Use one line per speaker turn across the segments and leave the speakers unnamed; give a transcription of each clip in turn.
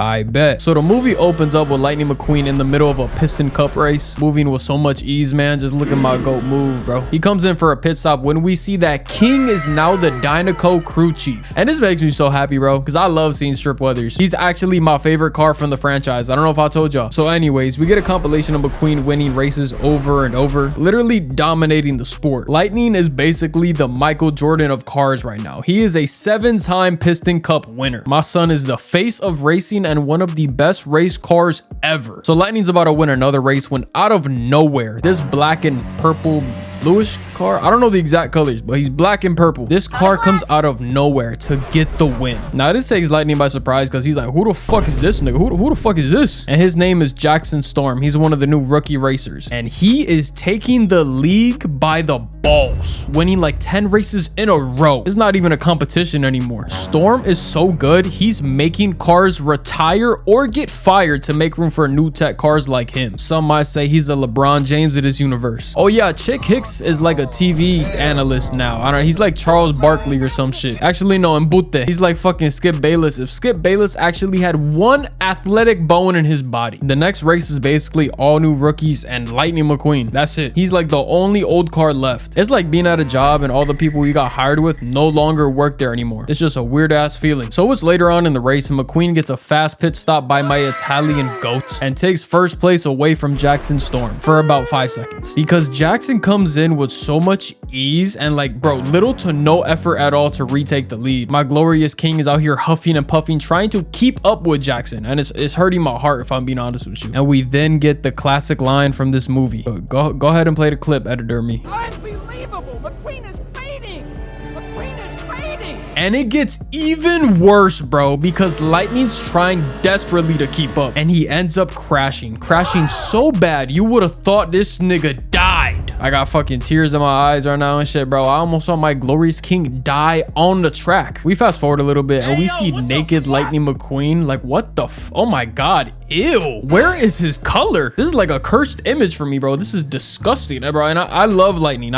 I bet. So the movie opens up with Lightning McQueen in the middle of a piston cup race, moving with so much ease, man. Just look at my goat move, bro. He comes in for a pit stop when we see that King is now the Dynaco crew chief. And this makes me so happy, bro, because I love seeing Strip Weathers. He's actually my favorite car from the franchise. I don't know if I told y'all. So anyways, we get a compilation of McQueen winning races over and over, literally dominating the sport. Lightning is basically the Michael Jordan of cars right now. He is a 7-time Piston Cup winner. My son is the face of racing and one of the best race cars ever. So Lightning's about to win another race when out of nowhere, this black and purple bluish car, I don't know the exact colors, but he's black and purple. This car comes out of nowhere to get the win. Now this takes Lightning by surprise because he's like, who the fuck is this nigga? Who the fuck is this? And his name is Jackson Storm. He's one of the new rookie racers, and he is taking the league by the balls, winning like 10 races in a row. It's not even a competition anymore. Storm is so good, he's making cars retire or get fired to make room for new tech cars like him. Some might say he's the LeBron James of this universe. Oh yeah, Chick Hicks is like a TV analyst now. I don't know, he's like Charles Barkley or some shit. Actually no, Mbute. He's like fucking Skip Bayless. If Skip Bayless actually had one athletic bone in his body. The next race is basically all new rookies and Lightning McQueen. That's it. He's like the only old car left. It's like being at a job and all the people you got hired with no longer work there anymore. It's just a weird ass feeling. So it's later on in the race and McQueen gets a fast pit stop by my Italian goat and takes first place away from Jackson Storm for about 5 seconds, because Jackson comes in with so much ease and like, bro, little to no effort at all to retake the lead. My glorious King is out here huffing and puffing, trying to keep up with Jackson, and it's hurting my heart if I'm being honest with you. And we then get the classic line from this movie. Go ahead and play the clip, editor me.
Unbelievable! McQueen is fading! McQueen is fading!
And it gets even worse, bro, because Lightning's trying desperately to keep up, and he ends up crashing so bad you would have thought this nigga died. I got fucking tears in my eyes right now and shit, bro. I almost saw my glorious King die on the track. We fast forward a little bit and we see naked Lightning McQueen. Like, what the oh my god, ew. Where is his color? This is like a cursed image for me, bro. This is disgusting, bro. And I love Lightning,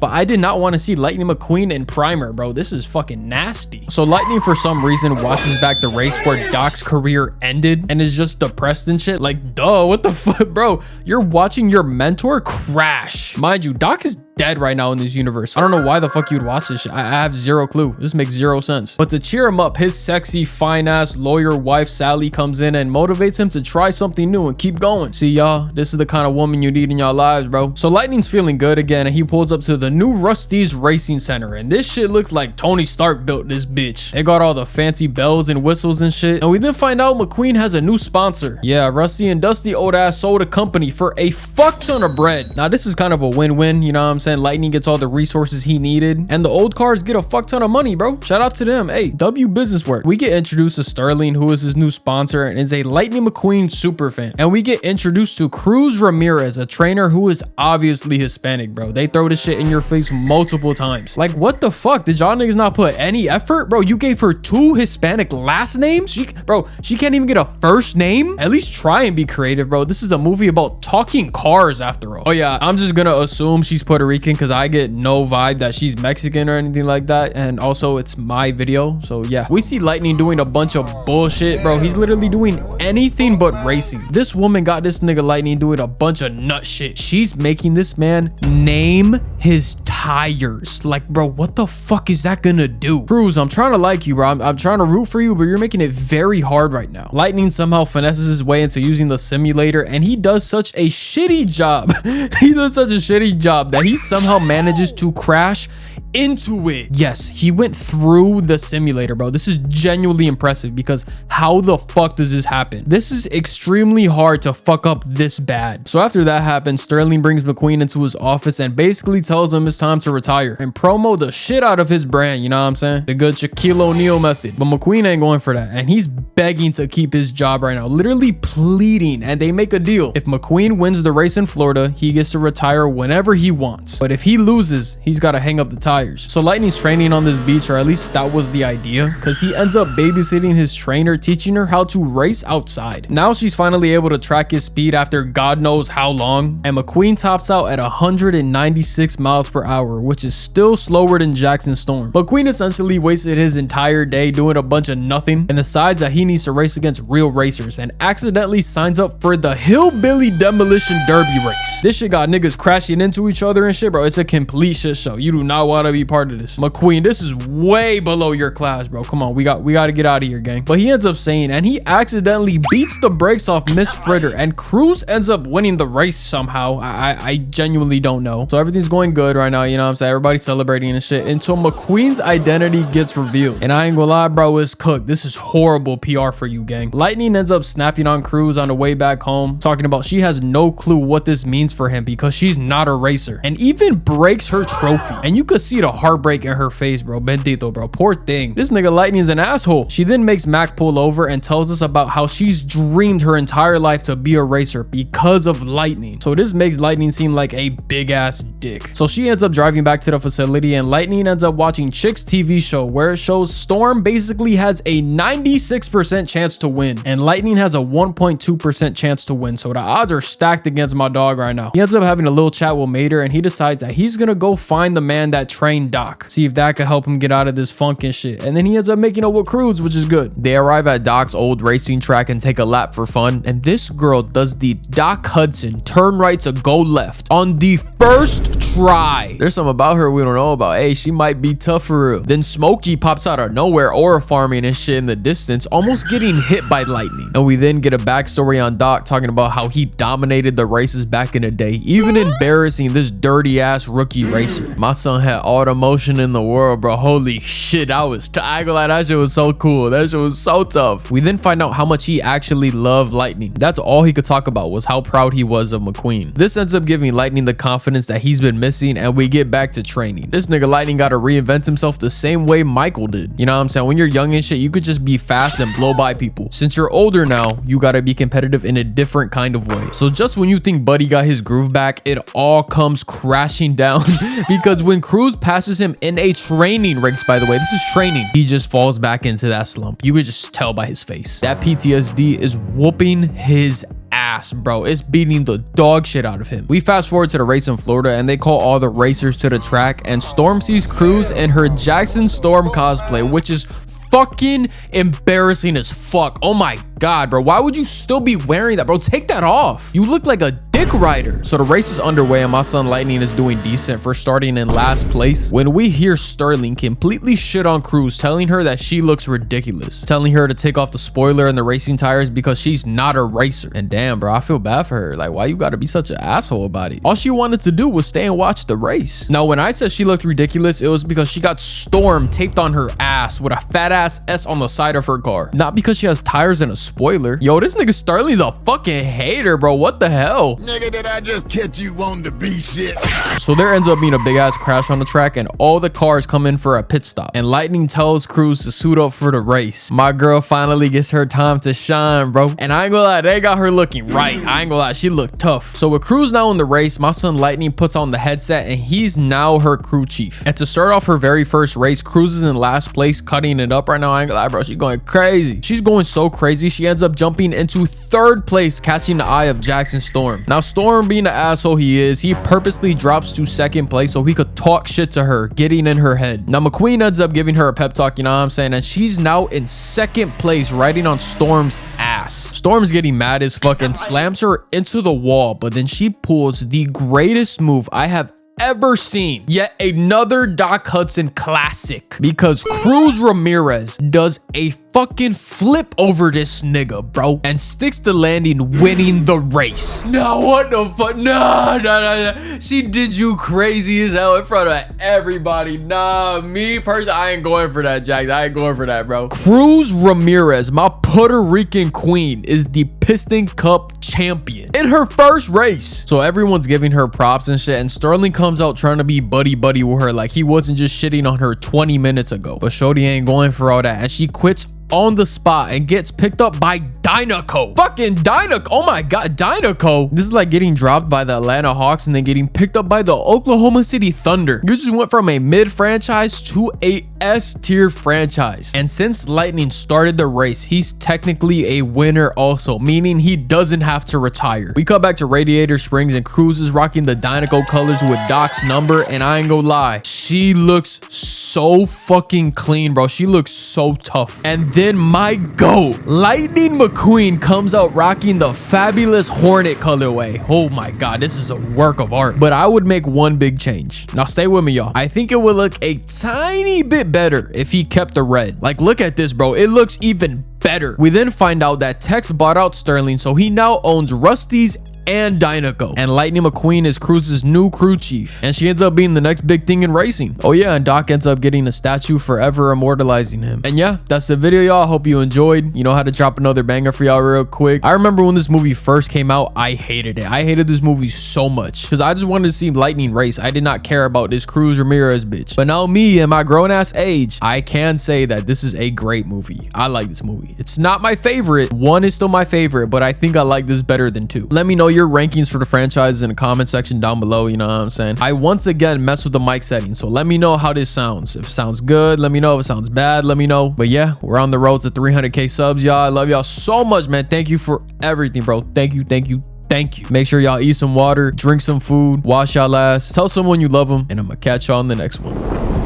but I did not want to see Lightning McQueen in primer, bro. This is fucking nasty. So Lightning for some reason watches back the race where Doc's career ended and is just depressed and shit. Like, duh, what the fuck, bro? You're watching your mentor crash. Mind you, Doc is dead right now in this universe. I don't know why the fuck you'd watch this shit. I have zero clue. This makes zero sense. But to cheer him up, his sexy, fine-ass lawyer wife, Sally, comes in and motivates him to try something new and keep going. See, y'all, this is the kind of woman you need in your lives, bro. So Lightning's feeling good again, and he pulls up to the new Rusty's Racing Center, and this shit looks like Tony Stark built this bitch. They got all the fancy bells and whistles and shit, and we then find out McQueen has a new sponsor. Yeah, Rusty and Dusty old ass sold a company for a fuck ton of bread. Now, this is kind of a win-win, you know what I'm saying? Lightning gets all the resources he needed, and the old cars get a fuck ton of money, bro. Shout out to them. Hey, W business work. We get introduced to Sterling, who is his new sponsor and is a Lightning McQueen super fan. And we get introduced to Cruz Ramirez, a trainer who is obviously Hispanic, bro. They throw this shit in your face multiple times. Like, what the fuck? Did y'all niggas not put any effort? Bro, you gave her 2 Hispanic last names? She can't even get a first name? At least try and be creative, bro. This is a movie about talking cars after all. Oh yeah, I'm just gonna assume she's Puerto Rican because I get no vibe that she's Mexican or anything like that. And also it's my video, so yeah. We see Lightning doing a bunch of bullshit, bro. He's literally doing anything but racing. This woman got this nigga Lightning doing a bunch of nut shit. She's making this man name his tires. Like, bro, what the fuck is that gonna do? Cruz, I'm trying to like you, bro. I'm trying to root for you, but you're making it very hard right now. Lightning somehow finesses his way into using the simulator, and he does such a shitty job. He does such a shitty job that he somehow manages to crash into it. Yes, he went through the simulator, bro. This is genuinely impressive, because how the fuck does this happen? This is extremely hard to fuck up this bad. So after that happens, Sterling brings McQueen into his office and basically tells him it's time to retire and promo the shit out of his brand, you know what I'm saying? The good Shaquille O'Neal method. But McQueen ain't going for that, and he's begging to keep his job right now, literally pleading, and they make a deal. If McQueen wins the race in Florida, he gets to retire whenever he wants. But if he loses, he's got to hang up the tires. tires. So Lightning's training on this beach, or at least that was the idea, because he ends up babysitting his trainer, teaching her how to race outside. Now she's finally able to track his speed after God knows how long, and McQueen tops out at 196 miles per hour, which is still slower than Jackson Storm. McQueen essentially wasted his entire day doing a bunch of nothing and decides that he needs to race against real racers and accidentally signs up for the Hillbilly Demolition Derby race. This shit got niggas crashing into each other and shit, bro. It's a complete shit show. You do not want to be part of this. McQueen, this is way below your class, bro. Come on, we got to get out of here, gang. But he ends up saying, and he accidentally beats the brakes off Miss Fritter, and Cruz ends up winning the race somehow. I genuinely don't know. So everything's going good right now, you know what I'm saying? Everybody's celebrating and shit until McQueen's identity gets revealed. And I ain't gonna lie, bro, it's cooked. This is horrible PR for you, gang. Lightning ends up snapping on Cruz on the way back home, talking about she has no clue what this means for him because she's not a racer, and even breaks her trophy. And you could see the heartbreak in her face, bro. Bendito, bro. Poor thing. This nigga Lightning is an asshole. She then makes Mac pull over and tells us about how she's dreamed her entire life to be a racer because of Lightning. So this makes Lightning seem like a big ass dick. So she ends up driving back to the facility, and Lightning ends up watching Chick's TV show where it shows Storm basically has a 96% chance to win and Lightning has a 1.2% chance to win. So the odds are stacked against my dog right now. He ends up having a little chat with Mater, and he decides that he's gonna go find the man that trained Doc, see if that could help him get out of this funk and shit. And then he ends up making up with Cruz, which is good. They arrive at Doc's old racing track and take a lap for fun, and this girl does the Doc Hudson turn right to go left on the first try. There's something about her we don't know about. Hey, she might be tough for real. Then Smokey pops out of nowhere, aura farming and shit in the distance, almost getting hit by lightning. And we then get a backstory on Doc talking about how he dominated the races back in the day, even embarrassing this dirty ass rookie racer. My son had all the motion in the world, bro. Holy shit, I ain't gonna lie, that shit was so cool. That shit was so tough. We then find out how much he actually loved Lightning. That's all he could talk about, was how proud he was of McQueen. This ends up giving Lightning the confidence that he's been missing, and we get back to training. This nigga Lightning gotta reinvent himself the same way Michael did. You know what I'm saying? When you're young and shit, you could just be fast and blow by people. Since you're older now, you gotta be competitive in a different kind of way. So just when you think Buddy got his groove back, it all comes crashing down because when Cruz passes him in a training race, by the way, this is training, he just falls back into that slump. You could just tell by his face. That PTSD is whooping his ass, bro. It's beating the dog shit out of him. We fast forward to the race in Florida, and they call all the racers to the track, and Storm sees Cruz in her Jackson Storm cosplay, which is fucking embarrassing as fuck. Oh my god, bro, why would you still be wearing that, bro? Take that off. You look like a dick rider. So the race is underway, and my son Lightning is doing decent for starting in last place when we hear Sterling completely shit on Cruz, telling her that she looks ridiculous, telling her to take off the spoiler and the racing tires because she's not a racer. And damn, bro, I feel bad for her. Like, why you gotta be such an asshole about it? All she wanted to do was stay and watch the race. Now, when I said she looked ridiculous, it was because she got Storm taped on her ass with a fat ass S on the side of her car, not because she has tires and a spoiler. Yo, this nigga Sterling's a fucking hater, bro. What the hell?
Nigga, did I just catch you wanting to be shit?
So there ends up being a big ass crash on the track, and all the cars come in for a pit stop, and Lightning tells Cruz to suit up for the race. My girl finally gets her time to shine, bro. And I ain't gonna lie, they got her looking right. I ain't gonna lie, she looked tough. So with Cruz now in the race, my son Lightning puts on the headset, and he's now her crew chief. And to start off her very first race, Cruz is in last place, cutting it up right now. I ain't gonna lie, bro, she's going crazy. She's going so crazy, she ends up jumping into third place, catching the eye of Jackson Storm. Now Storm, being the asshole he is, he purposely drops to second place so he could talk shit to her, getting in her head. Now McQueen ends up giving her a pep talk, you know what I'm saying, and she's now in second place, riding on Storm's ass. Storm's getting mad as fuck and slams her into the wall, but then she pulls the greatest move I have ever seen. Yet another Doc Hudson classic, because Cruz Ramirez does a fucking flip over this nigga, bro, and sticks the landing, winning the race. No, what the fuck? No. She did you crazy as hell in front of everybody. Nah, me personally, I ain't going for that, Jack. I ain't going for that, bro. Cruz Ramirez, my Puerto Rican queen, is the Piston Cup champion in her first race. So everyone's giving her props and shit, and Sterling comes out trying to be buddy with her like he wasn't just shitting on her 20 minutes ago. But shorty ain't going for all that, and she quits on the spot and gets picked up by Dynaco. Fucking Dynaco. Oh my God, Dynaco. This is like getting dropped by the Atlanta Hawks and then getting picked up by the Oklahoma City Thunder. You just went from a mid franchise to a S tier franchise. And since Lightning started the race, he's technically a winner also, meaning he doesn't have to retire. We cut back to Radiator Springs and Cruz is rocking the Dynaco colors with Doc's number, and I ain't gonna lie, she looks so fucking clean, bro. She looks so tough. And then my GOAT, Lightning McQueen, comes out rocking the fabulous Hornet colorway. Oh my God, this is a work of art. But I would make one big change. Now stay with me, y'all. I think it would look a tiny bit better if he kept the red. Like, look at this, bro. It looks even better. We then find out that Tex bought out Sterling, so he now owns Rusty's and Dynaco. And Lightning McQueen is Cruz's new crew chief, and she ends up being the next big thing in racing. Oh yeah, and Doc ends up getting a statue forever immortalizing him. And yeah, that's the video, y'all. Hope you enjoyed. You know how to drop another banger for y'all real quick. I remember when this movie first came out, I hated it. I hated this movie so much because I just wanted to see Lightning race. I did not care about this Cruz Ramirez bitch. But now me in my grown ass age, I can say that this is a great movie. I like this movie. It's not my favorite. 1 is still my favorite, but I think I like this better than 2. Let me know your rankings for the franchise in the comment section down below. You know what I'm saying? I once again messed with the mic settings, so let me know how this sounds. If it sounds good, let me know. If it sounds bad, let me know. But yeah, we're on the road to 300k subs, y'all. I love y'all so much, man. Thank you for everything, bro. Thank you, thank you, thank you. Make sure y'all eat some water, drink some food, wash y'all ass, tell someone you love them, and I'm gonna catch y'all on the next one.